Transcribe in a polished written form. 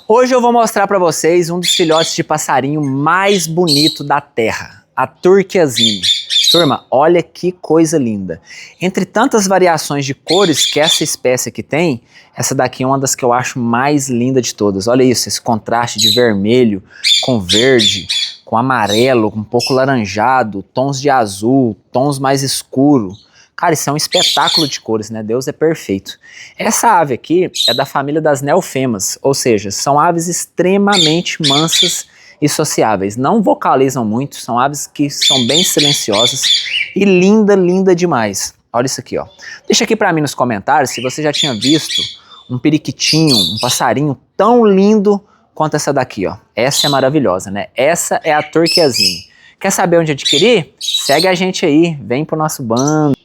Hoje eu vou mostrar para vocês um dos filhotes de passarinho mais bonito da Terra, a Turquesini. Turma, olha que coisa linda. Entre tantas variações de cores que essa espécie aqui tem, essa daqui é uma das que eu acho mais linda de todas. Olha isso, esse contraste de vermelho com verde, com amarelo, um pouco laranjado, tons de azul, tons mais escuros. Cara, isso é um espetáculo de cores, né? Deus é perfeito. Essa ave aqui é da família das Neophemas, ou seja, são aves extremamente mansas e sociáveis. Não vocalizam muito, são aves que são bem silenciosas e linda demais. Olha isso aqui, ó. Deixa aqui pra mim nos comentários se você já tinha visto um periquitinho, um passarinho tão lindo quanto essa daqui, ó. Essa é maravilhosa, né? Essa é a Turquesini. Quer saber onde adquirir? Segue a gente aí, vem pro nosso bando.